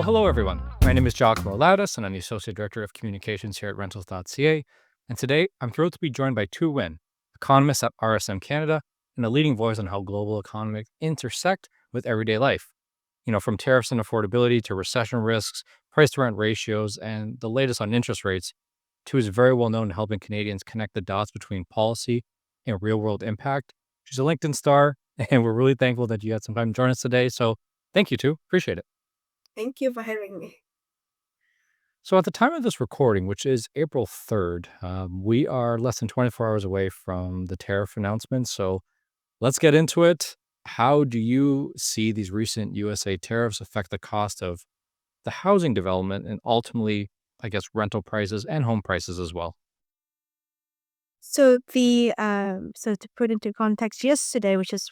Well, hello, everyone. My name is Giacomo Laudas, and I'm the Associate Director of Communications here at Rentals.ca. And today, I'm thrilled to be joined by Tu Nguyen, economist at RSM Canada, and a leading voice on how global economics intersect with everyday life. From tariffs and affordability to recession risks, price to rent ratios, and the latest on interest rates, Tu is very well known in helping Canadians connect the dots between policy and real world impact. She's a LinkedIn star, and we're really thankful that you had some time to join us today. So thank you, Tu. Appreciate it. Thank you for having me. So, at the time of this recording, which is April 3rd, we are less than 24 hours away from the tariff announcement. So, let's get into it. How do you see these recent USA tariffs affect the cost of the housing development and ultimately, I guess, rental prices and home prices as well? So to put into context, yesterday, which is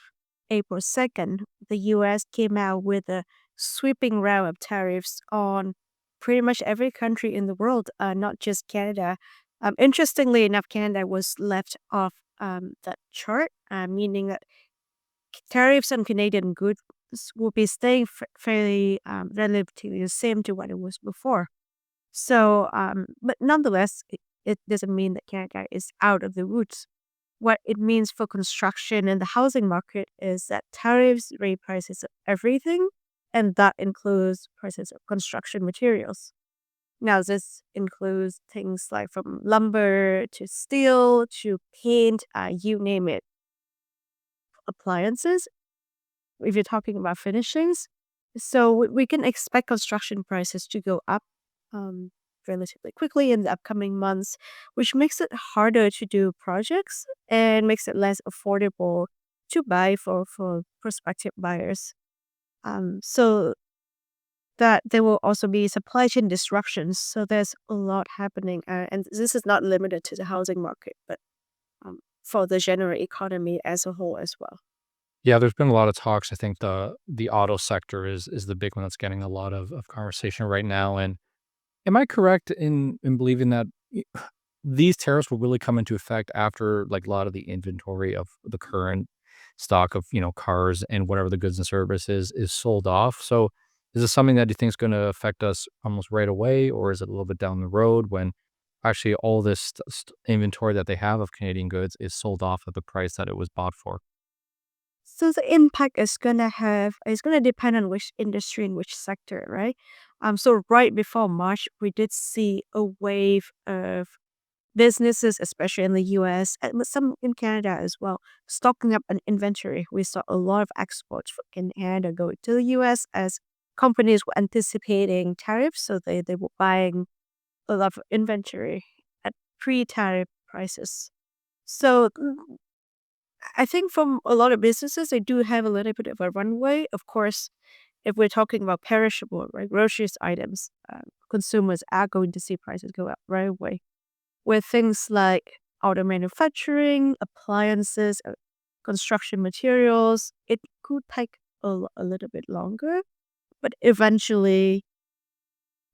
April 2nd, the US came out with a sweeping round of tariffs on pretty much every country in the world, not just Canada. Interestingly enough, Canada was left off that chart, meaning that tariffs on Canadian goods will be staying fairly relatively the same to what it was before. But nonetheless, it doesn't mean that Canada is out of the woods. What it means for construction and the housing market is that tariffs raise prices of everything, and that includes prices of construction materials. Now, this includes things like from lumber to steel to paint, you name it, appliances, if you're talking about finishings. So we can expect construction prices to go up um, relatively quickly in the upcoming months, which makes it harder to do projects and makes it less affordable to buy for prospective buyers. So that there will also be supply chain disruptions. So there's a lot happening, and this is not limited to the housing market, but for the general economy as a whole as well. Yeah, there's been a lot of talks. I think the auto sector is the big one that's getting a lot of conversation right now. And am I correct in believing that these tariffs will really come into effect after like a lot of the inventory of the current stock of, cars and whatever the goods and services is sold off? So is this something that you think is going to affect us almost right away, or is it a little bit down the road when actually all this inventory that they have of Canadian goods is sold off at the price that it was bought for? So the impact is gonna depend on which industry and which sector, right? So right before March, we did see a wave of businesses, especially in the US and with some in Canada as well, stocking up an inventory. We saw a lot of exports from Canada going to the US as companies were anticipating tariffs, so they were buying a lot of inventory at pre-tariff prices. So I think from a lot of businesses, they do have a little bit of a runway. Of course, if we're talking about perishable, right, groceries items, consumers are going to see prices go up right away. With things like auto manufacturing, appliances, construction materials, it could take a little bit longer, but eventually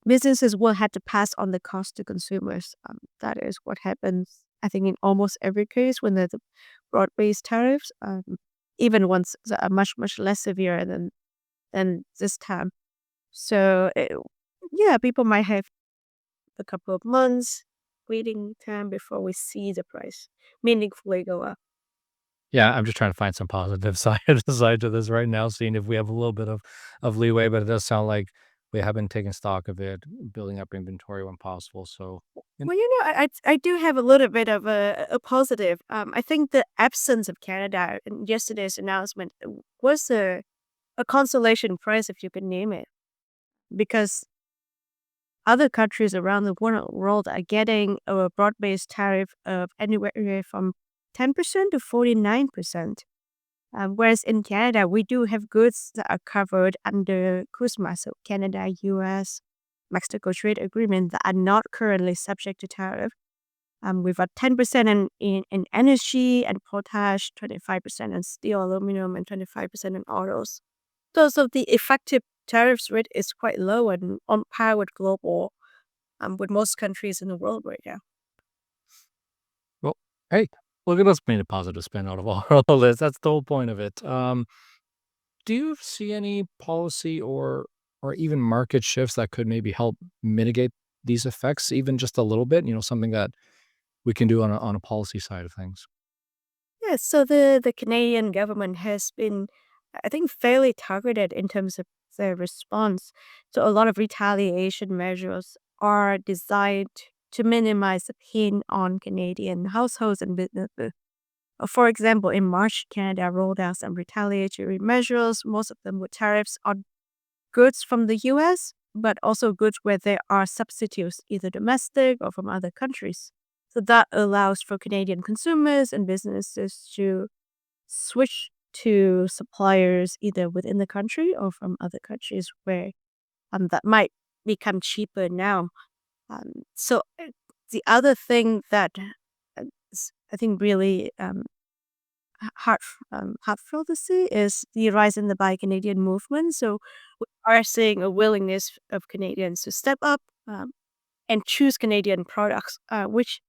businesses will have to pass on the cost to consumers. That is what happens, I think, in almost every case when there's a broad-based tariffs, even ones that are much, much less severe than this time. So, yeah, people might have a couple of months waiting time before we see the price meaningfully go up. Yeah, I'm just trying to find some positive side to this right now, seeing if we have a little bit of leeway, but it does sound like we have been taking stock of it, building up inventory when possible. So, and Well, I do have a little bit of a positive. I think the absence of Canada in yesterday's announcement was a consolation prize, if you could name it, because other countries around the world are getting a broad-based tariff of anywhere from 10% to 49%. Whereas in Canada, we do have goods that are covered under CUSMA, so Canada, US, Mexico trade agreement that are not currently subject to tariff. We've got 10% in energy and potash, 25% in steel, aluminum, and 25% in autos. So the effective tariffs rate is quite low and on par with global, with most countries in the world right now. well, hey, look at us being a positive spin out of all of this. That's the whole point of it. Do you see any policy or or even market shifts that could maybe help mitigate these effects even just a little bit, something that we can do on a policy side of things? Yeah, so the Canadian government has been, I think, fairly targeted in terms of their response. So a lot of retaliation measures are designed to minimize the pain on Canadian households and businesses. For example, in March, Canada rolled out some retaliatory measures, most of them with tariffs on goods from the US, but also goods where there are substitutes, either domestic or from other countries. So that allows for Canadian consumers and businesses to switch to suppliers either within the country or from other countries where that might become cheaper now. The other thing that I think really heartfelt to see is the rise in the Buy Canadian movement. So we are seeing a willingness of Canadians to step up and choose Canadian products, which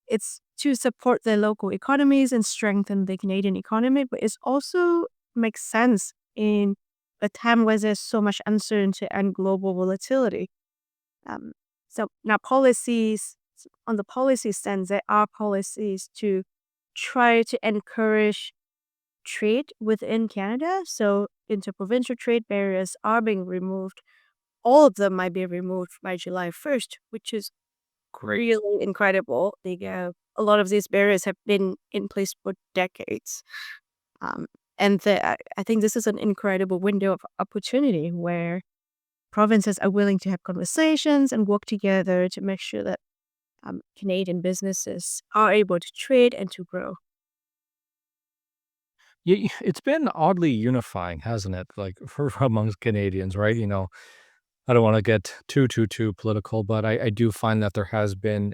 it's to support their local economies and strengthen the Canadian economy, but it also makes sense in a time where there's so much uncertainty and global volatility. Um, so now on the policy stance, there are policies to try to encourage trade within Canada. So interprovincial trade barriers are being removed. All of them might be removed by July 1st, which is really incredible. A lot of these barriers have been in place for decades. Um, I think this is an incredible window of opportunity where provinces are willing to have conversations and work together to make sure that Canadian businesses are able to trade and to grow. Yeah, it's been oddly unifying, hasn't it? Like for amongst Canadians, right? I don't want to get too political, but I do find that there has been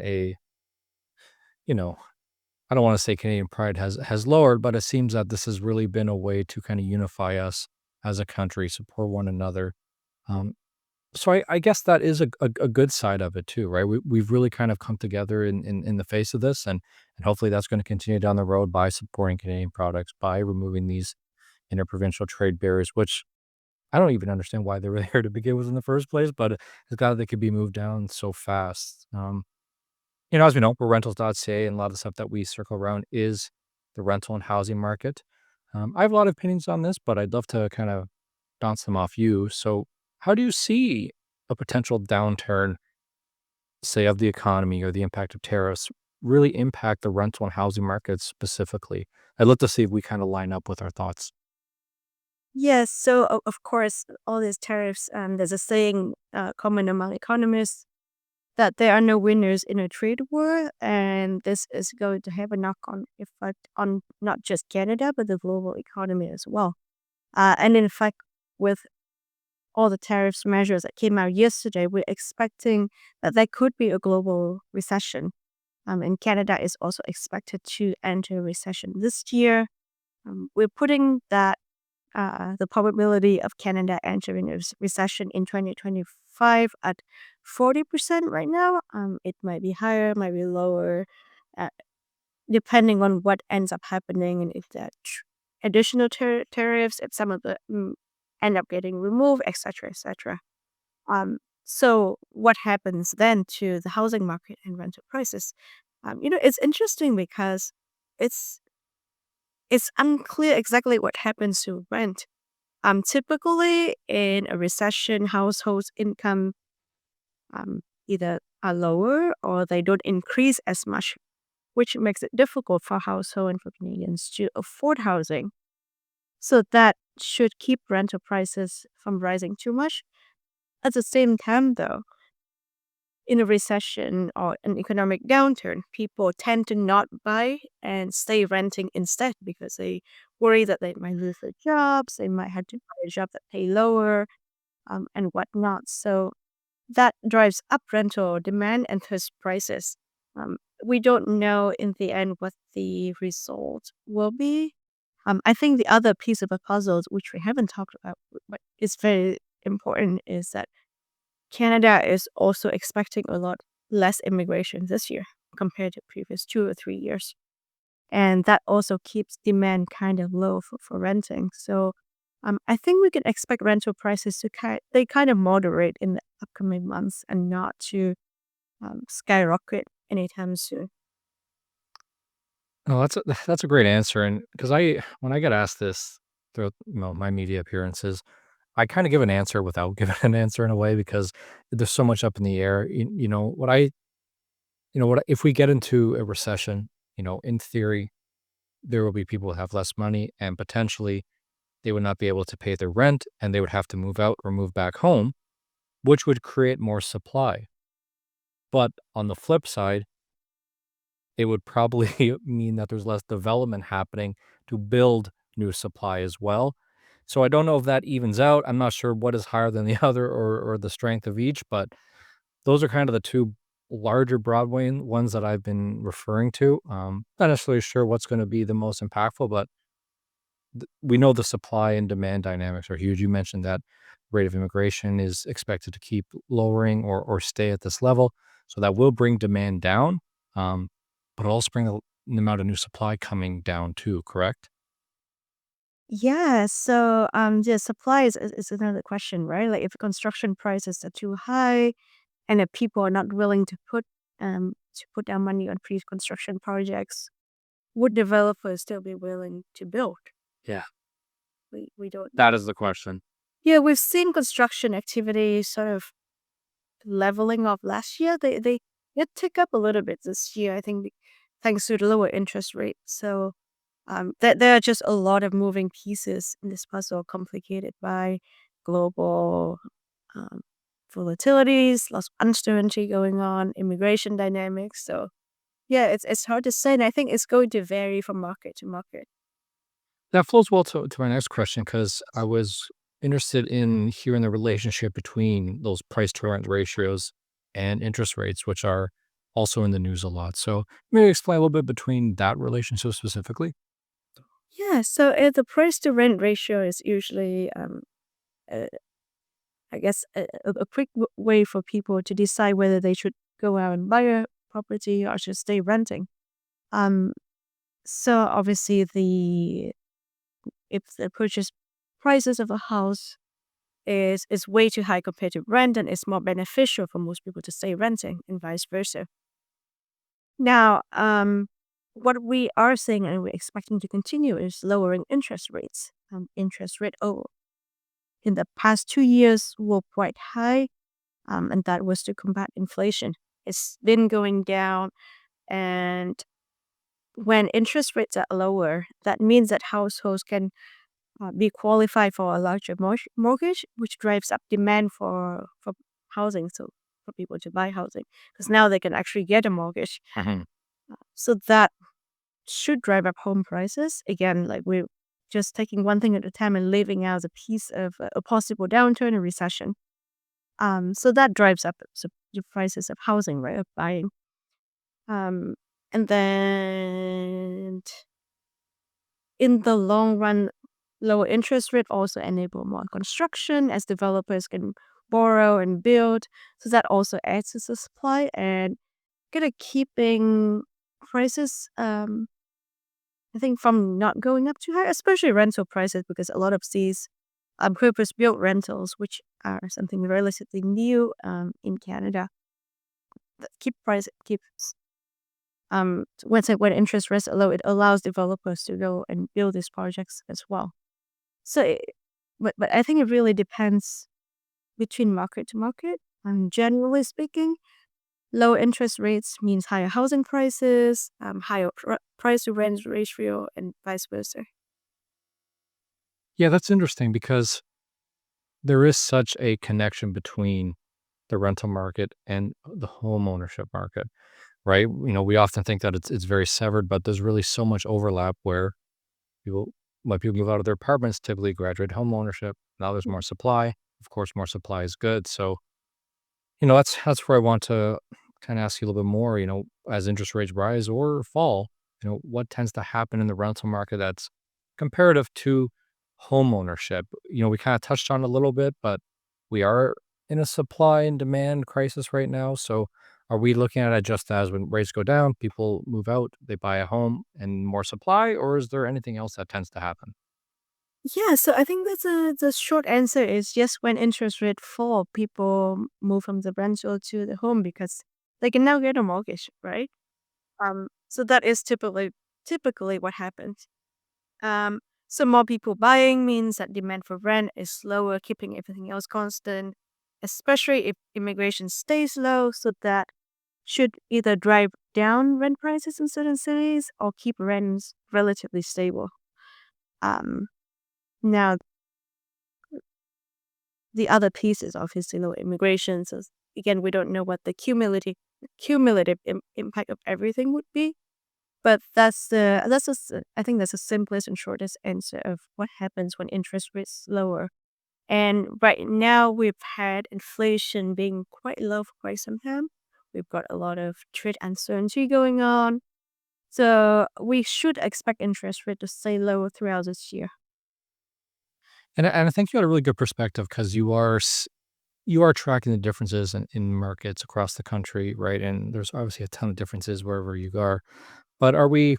you know, I don't want to say Canadian pride has lowered, but it seems that this has really been a way to kind of unify us as a country, support one another. Um, so I guess that is a good side of it too, right? We've really kind of come together in the face of this, and hopefully that's going to continue down the road by supporting Canadian products, by removing these interprovincial trade barriers, which I don't even understand why they were there to begin with in the first place, but it's glad they could be moved down so fast. As we know, we're Rentals.ca, and a lot of the stuff that we circle around is the rental and housing market. I have a lot of opinions on this, but I'd love to kind of bounce them off you. So, how do you see a potential downturn, say, of the economy or the impact of tariffs really impact the rental and housing markets specifically? I'd love to see if we kind of line up with our thoughts. Yes, so of course, all these tariffs, there's a saying common among economists that there are no winners in a trade war, and this is going to have a knock-on effect on not just Canada, but the global economy as well. And in fact, with all the tariffs measures that came out yesterday, we're expecting that there could be a global recession. And Canada is also expected to enter recession this year. We're putting that the probability of Canada entering a recession in 2025 at 40% right now. It might be higher, might be lower, uh, depending on what ends up happening and if there are additional tariffs, if some of the end up getting removed, etc., etc. So what happens then to the housing market and rental prices? It's interesting because it's it's unclear exactly what happens to rent. Typically, in a recession, households' income either are lower or they don't increase as much, which makes it difficult for household and for Canadians to afford housing. So that should keep rental prices from rising too much. At the same time, though, in a recession or an economic downturn, people tend to not buy and stay renting instead because they worry that they might lose their jobs, they might have to buy a job that pay lower, and whatnot. So that drives up rental demand and thus prices. We don't know in the end what the result will be. I think the other piece of the puzzle, which we haven't talked about, but is very important, is that Canada is also expecting a lot less immigration this year compared to previous 2 or 3 years. And that also keeps demand kind of low for renting. So I think we can expect rental prices to they kind of moderate in the upcoming months and not to skyrocket anytime soon. Oh, that's a great answer, and because when I get asked this throughout, my media appearances, I kinda give an answer without giving an answer in a way because there's so much up in the air. What if we get into a recession, in theory, there will be people who have less money and potentially they would not be able to pay their rent and they would have to move out or move back home, which would create more supply. But on the flip side, it would probably mean that there's less development happening to build new supply as well. So I don't know if that evens out. I'm not sure what is higher than the other or the strength of each, but those are kind of the two larger Broadway ones that I've been referring to. Not necessarily sure what's going to be the most impactful, but we know the supply and demand dynamics are huge. You mentioned that rate of immigration is expected to keep lowering or stay at this level. So that will bring demand down, but it'll also bring the amount of new supply coming down too, correct? Yeah, so the supply is another question, right? Like if construction prices are too high and if people are not willing to put down money on pre-construction projects, would developers still be willing to build? Yeah, We don't know. that is the question. Yeah, we've seen construction activity sort of leveling off last year. They did tick up a little bit this year, I think, thanks to the lower interest rate. So there are just a lot of moving pieces in this puzzle, complicated by global um, volatilities, lots of uncertainty going on, immigration dynamics. So yeah, it's hard to say, and I think it's going to vary from market to market. That flows well to my next question because I was interested in hearing the relationship between those price to rent ratios and interest rates, which are also in the news a lot. So maybe explain a little bit between that relationship specifically. Yeah, so the price to rent ratio is usually, uh, I guess, a quick way for people to decide whether they should go out and buy a property or should stay renting. Um, so obviously, the if the purchase prices of a house is way too high compared to rent, and it's more beneficial for most people to stay renting, and vice versa. Now, what we are seeing and we're expecting to continue is lowering interest rates. Interest rate in the past 2 years were quite high, and that was to combat inflation. It's been going down, and when interest rates are lower, that means that households can be qualified for a larger mortgage, which drives up demand for housing. So for people to buy housing, because now they can actually get a mortgage. Mhm. So that should drive up home prices. Again, like we're just taking one thing at a time and leaving out a piece of a possible downturn or recession. So that drives up the prices of housing, right? Of buying. Um, and then in the long run, lower interest rate also enable more construction as developers can borrow and build. So that also adds to the supply and kind of keeping prices, I think, from not going up too high, especially rental prices, because a lot of these purpose-built rentals, which are something relatively new in Canada, that keeps when interest rates are low, it allows developers to go and build these projects as well. So, but I think it really depends between market to market. Generally speaking, low interest rates means higher housing prices, higher price to rent ratio, and vice versa. Yeah, that's interesting because there is such a connection between the rental market and the home ownership market, right? We often think that it's very severed, but there's really so much overlap where people when people move out of their apartments, typically graduate home ownership. Now there's more supply. Of course, more supply is good. So, that's where I want to kind of ask you a little bit more, as interest rates rise or fall, what tends to happen in the rental market that's comparative to home ownership? We kind of touched on it a little bit, but we are in a supply and demand crisis right now. So are we looking at it just as when rates go down, people move out, they buy a home and more supply, or is there anything else that tends to happen? Yeah, so I think that's the short answer is yes, when interest rate fall, people move from the rental to the home because they can now get a mortgage, right? So that is typically what happens. Um, so more people buying means that demand for rent is lower, keeping everything else constant, especially if immigration stays low. So that should either drive down rent prices in certain cities or keep rents relatively stable. Um, Now, the other piece is obviously low immigration. So again, we don't know what the cumulative impact of everything would be. But I think that's the simplest and shortest answer of what happens when interest rates lower. And right now we've had inflation being quite low for quite some time. We've got a lot of trade uncertainty going on. So we should expect interest rate to stay low throughout this year. And I think you had a really good perspective because you are tracking the differences in markets across the country, right? And there's obviously a ton of differences wherever you are. But are we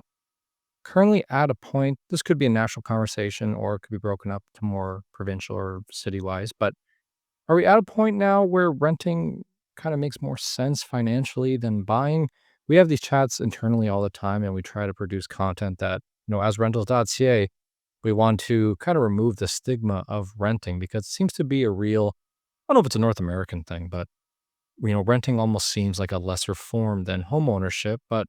currently at a point? This could be a national conversation, or it could be broken up to more provincial or city wise. But are we at a point now where renting kind of makes more sense financially than buying? We have these chats internally all the time, and we try to produce content that, as Rentals.ca, we want to kind of remove the stigma of renting because it seems to be a real, I don't know if it's a North American thing, but renting almost seems like a lesser form than home ownership, but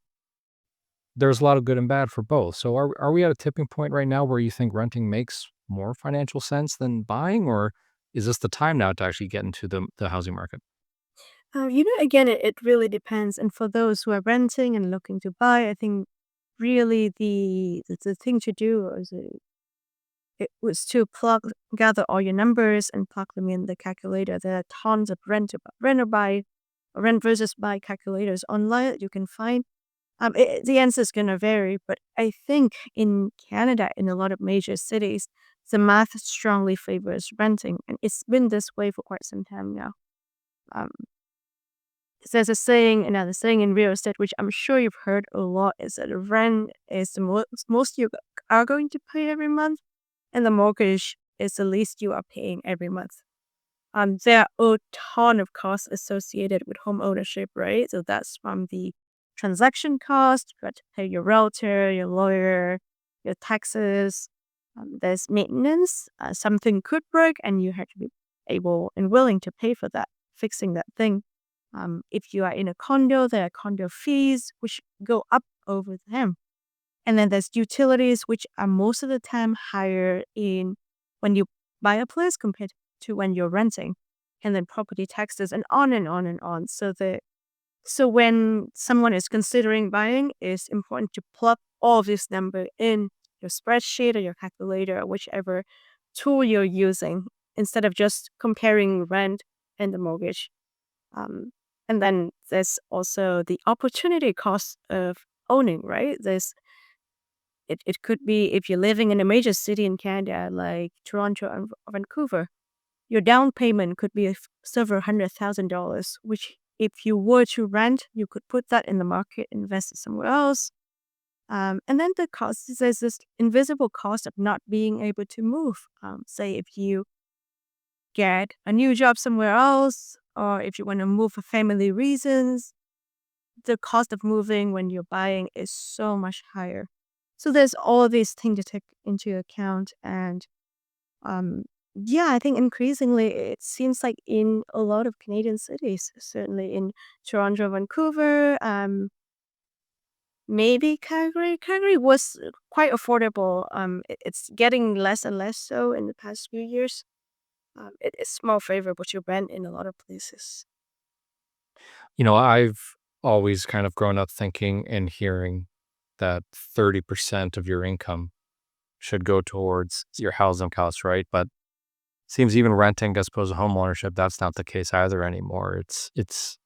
there's a lot of good and bad for both. So are we at a tipping point right now where you think renting makes more financial sense than buying, or is this the time now to actually get into the housing market? Again, it really depends. And for those who are renting and looking to buy, I think really the thing to do it was to gather all your numbers and plug them in the calculator. There are tons of rent versus buy calculators online that you can find. The answer is gonna vary, but I think in Canada, in a lot of major cities, the math strongly favors renting, and it's been this way for quite some time now. Um, there's another saying in real estate, which I'm sure you've heard a lot, is that rent is the most you are going to pay every month, and the mortgage is the least you are paying every month. There are a ton of costs associated with home ownership, right? So that's from the transaction cost, you got to pay your realtor, your lawyer, your taxes. There's maintenance. Something could break, and you have to be able and willing to pay for that, fixing that thing. If you are in a condo, there are condo fees which go up over time. And then there's utilities, which are most of the time higher in when you buy a place compared to when you're renting. And then property taxes and on and on and on. So when someone is considering buying, it's important to plug all of this number in your spreadsheet or your calculator or whichever tool you're using instead of just comparing rent and the mortgage. Um, and then there's also the opportunity cost of owning, right? It could be if you're living in a major city in Canada like Toronto and Vancouver, your down payment could be several $100,000, which if you were to rent, you could put that in the market, invest it somewhere else. And then the cost is there's this invisible cost of not being able to move. Say if you get a new job somewhere else, or if you want to move for family reasons, the cost of moving when you're buying is so much higher. So there's all these things to take into account. And um, yeah, I think increasingly it seems like in a lot of Canadian cities, certainly in Toronto, Vancouver, maybe Calgary. Calgary was quite affordable. It's getting less and less so in the past few years. It's more favorable to rent in a lot of places. I've always kind of grown up thinking and hearing that 30% of your income should go towards your housing costs, right? But seems even renting as opposed to home ownership, that's not the case either anymore. It's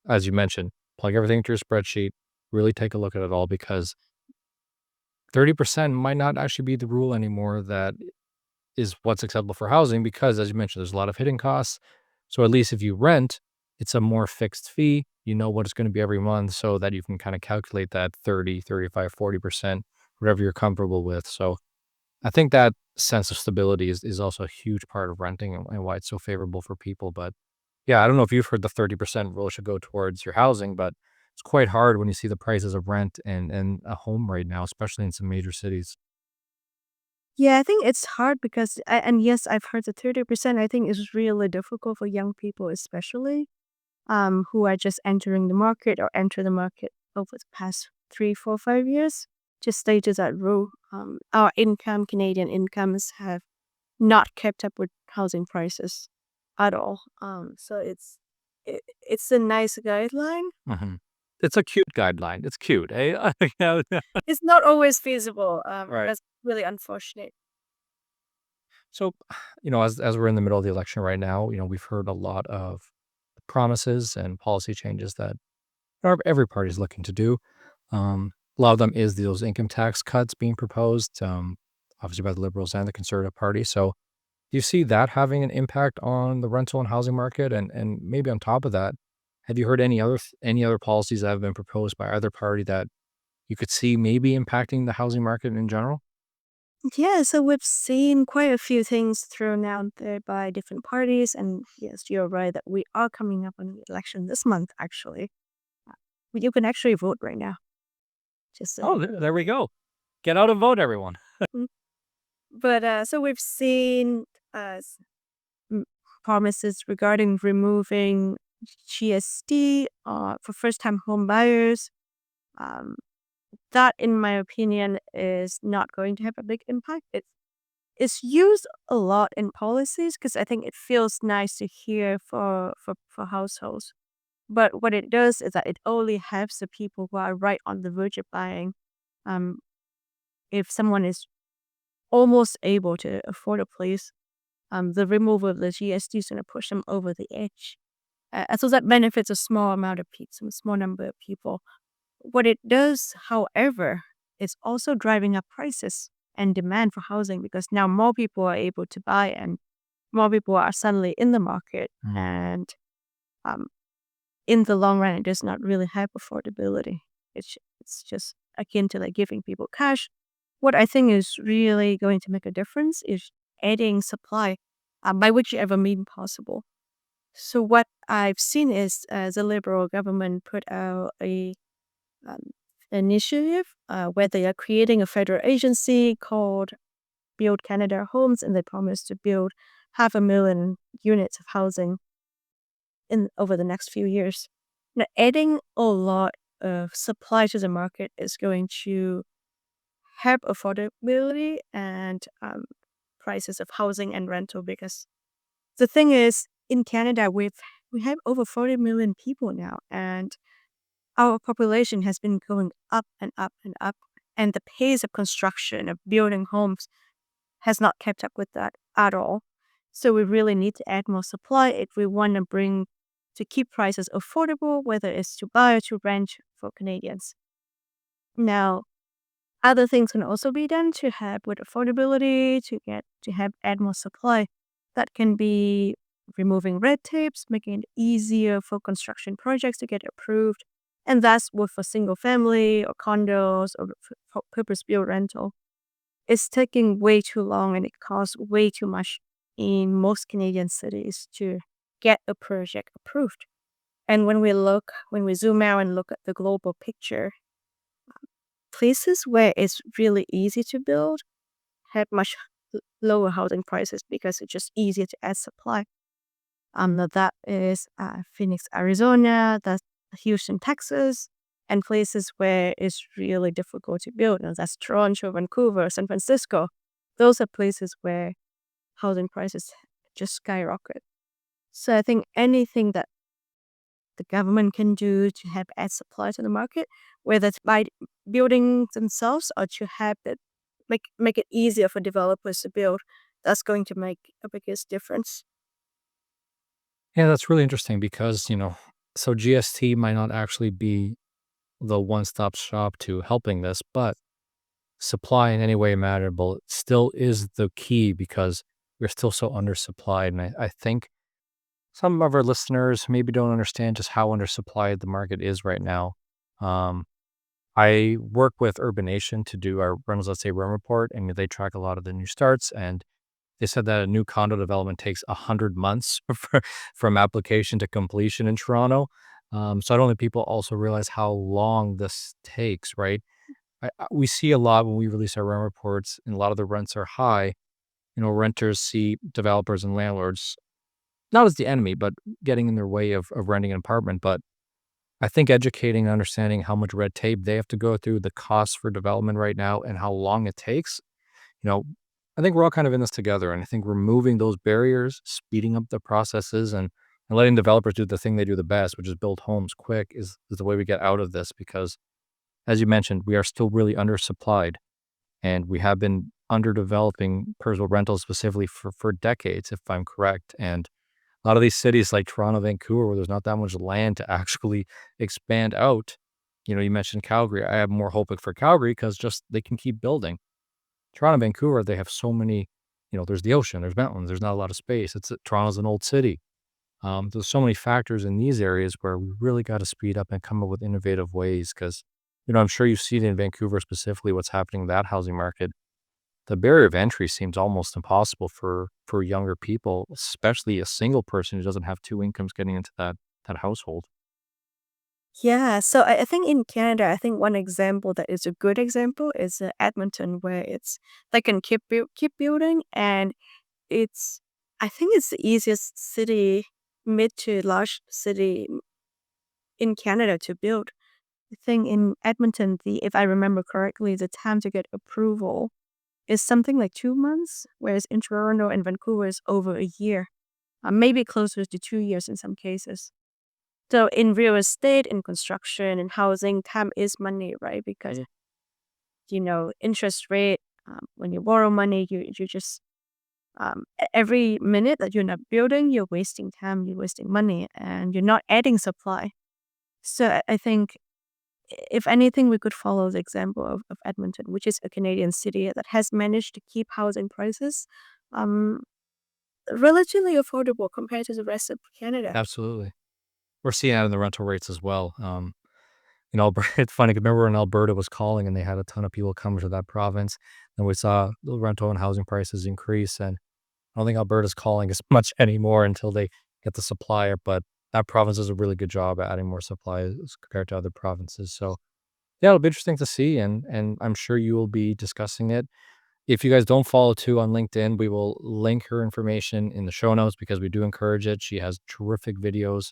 as you mentioned, plug everything into your spreadsheet, really take a look at it all because 30% might not actually be the rule anymore that is what's acceptable for housing because as you mentioned, there's a lot of hidden costs. So at least if you rent, it's a more fixed fee. You know what it's going to be every month so that you can kind of calculate that 30, 35, 40%, whatever you're comfortable with. So I think that sense of stability is also a huge part of renting and why it's so favorable for people. But yeah, I don't know if you've heard the 30% rule should go towards your housing, but it's quite hard when you see the prices of rent and a home right now, especially in some major cities. Yeah, I think it's hard because and yes, I've heard the 30% I think is really difficult for young people especially, who are just entering the market or enter the market over the past 3, 4, 5 years. Just stay to that rule. Our income, Canadian incomes have not kept up with housing prices at all. So it's a nice guideline. Mhm. It's a cute guideline. It's cute, eh? Yeah. It's not always feasible. Right. That's really unfortunate. So, as we're in the middle of the election right now, we've heard a lot of promises and policy changes that every party is looking to do. A lot of them is those income tax cuts being proposed, obviously by the Liberals and the Conservative Party. So, do you see that having an impact on the rental and housing market? And maybe on top of that, have you heard any other policies that have been proposed by either party that you could see maybe impacting the housing market in general? Yeah, so we've seen quite a few things thrown out there by different parties, and yes, you're right that we are coming up on the election this month. Actually, you can actually vote right now. Just Oh, there we go. Get out and vote, everyone. Mm. But so we've seen uh, s- m- promises regarding removing GST for first-time home buyers. Um, that, in my opinion, is not going to have a big impact. It's used a lot in policies because I think it feels nice to hear for households. But what it does is that it only helps the people who are right on the verge of buying. Um, if someone is almost able to afford a place, the removal of the GST is going to push them over the edge. So that benefits a small amount of people, a small number of people. What it does, however, is also driving up prices and demand for housing because now more people are able to buy and more people are suddenly in the market. Mm. And um, in the long run, it does not really have affordability. It's just akin to like giving people cash. What I think is really going to make a difference is adding supply by whichever mean possible. So what I've seen is the Liberal government put out a um, initiative where they are creating a federal agency called Build Canada Homes, and they promise to build 500,000 units of housing in over the next few years. Now, adding a lot of supply to the market is going to help affordability and prices of housing and rental because the thing is, in Canada, we have over 40 million people now, and our population has been going up and up and up, and the pace of construction of building homes has not kept up with that at all. So we really need to add more supply if we want to keep prices affordable, whether it's to buy or to rent for Canadians. Now, other things can also be done to help with affordability, to have add more supply. That can be removing red tapes, making it easier for construction projects to get approved. And that's both for single family or condos or for purpose built rental. It's taking way too long and it costs way too much in most Canadian cities to get a project approved. And when we zoom out and look at the global picture, places where it's really easy to build have much lower housing prices because it's just easier to add supply. Now that is Phoenix, Arizona, that's Houston, Texas, and places where it's really difficult to build. Now that's Toronto, Vancouver, San Francisco. Those are places where housing prices just skyrocket. So I think anything that the government can do to help add supply to the market, whether it's by building themselves or to have it make it easier for developers to build, that's going to make a biggest difference. Yeah, that's really interesting because, so GST might not actually be the one-stop shop to helping this, but supply in any way imaginable still is the key because we're still so undersupplied. And I think some of our listeners maybe don't understand just how undersupplied the market is right now. Um, I work with Urbanation to do our Rentals.ca rent report, and they track a lot of the new starts. And they said that a new condo development takes 100 months from application to completion in Toronto. So I don't think people also realize how long this takes, right? We see a lot when we release our rent reports, and a lot of the rents are high. Renters see developers and landlords not as the enemy, but getting in their way of renting an apartment. But I think educating and understanding how much red tape they have to go through, the costs for development right now, and how long it takes, you know, I think we're all kind of in this together. And I think removing those barriers, speeding up the processes, and letting developers do the thing they do the best, which is build homes quick, is the way we get out of this. Because, as you mentioned, we are still really undersupplied, and we have been underdeveloping personal rentals specifically for decades, if I'm correct. And a lot of these cities like Toronto, Vancouver, where there's not that much land to actually expand out. You mentioned Calgary. I have more hope for Calgary because just they can keep building. Toronto, Vancouver, they have so many, there's the ocean, there's mountains, there's not a lot of space. Toronto's an old city. There's so many factors in these areas where we really got to speed up and come up with innovative ways because, I'm sure you've seen in Vancouver specifically what's happening in that housing market. The barrier of entry seems almost impossible for younger people, especially a single person who doesn't have two incomes getting into that household. Yeah, so I think in Canada, I think one example that is a good example is Edmonton, where it's like an keep building, and it's I think it's the easiest city, mid to large city in Canada to build. I think in Edmonton, the if I remember correctly, the time to get approval is something like 2 months, whereas in Toronto and Vancouver is over a year, maybe closer to 2 years in some cases. So in real estate, in construction, and housing, time is money, right? Because interest rate. When you borrow money, you just every minute that you're not building, you're wasting time, you're wasting money, and you're not adding supply. So I think if anything, we could follow the example of Edmonton, which is a Canadian city that has managed to keep housing prices um, relatively affordable compared to the rest of Canada. Absolutely. We're seeing that in the rental rates as well. It's funny. 'Cause remember when Alberta was calling and they had a ton of people come to that province, and we saw the rental and housing prices increase. And I don't think Alberta's calling as much anymore until they get the supplier. But that province does a really good job at adding more supply as compared to other provinces. So yeah, it'll be interesting to see, and I'm sure you will be discussing it. If you guys don't follow Tu on LinkedIn, we will link her information in the show notes because we do encourage it. She has terrific videos,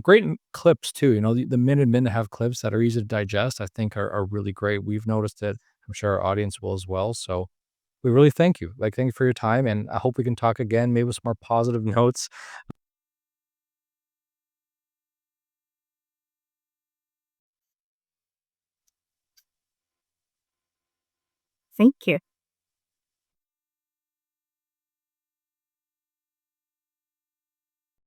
great clips too. The minute and a half clips that are easy to digest, I think are really great. We've noticed it. I'm sure our audience will as well. So we really thank you. Like, thank you for your time. And I hope we can talk again, maybe with some more positive notes. Thank you.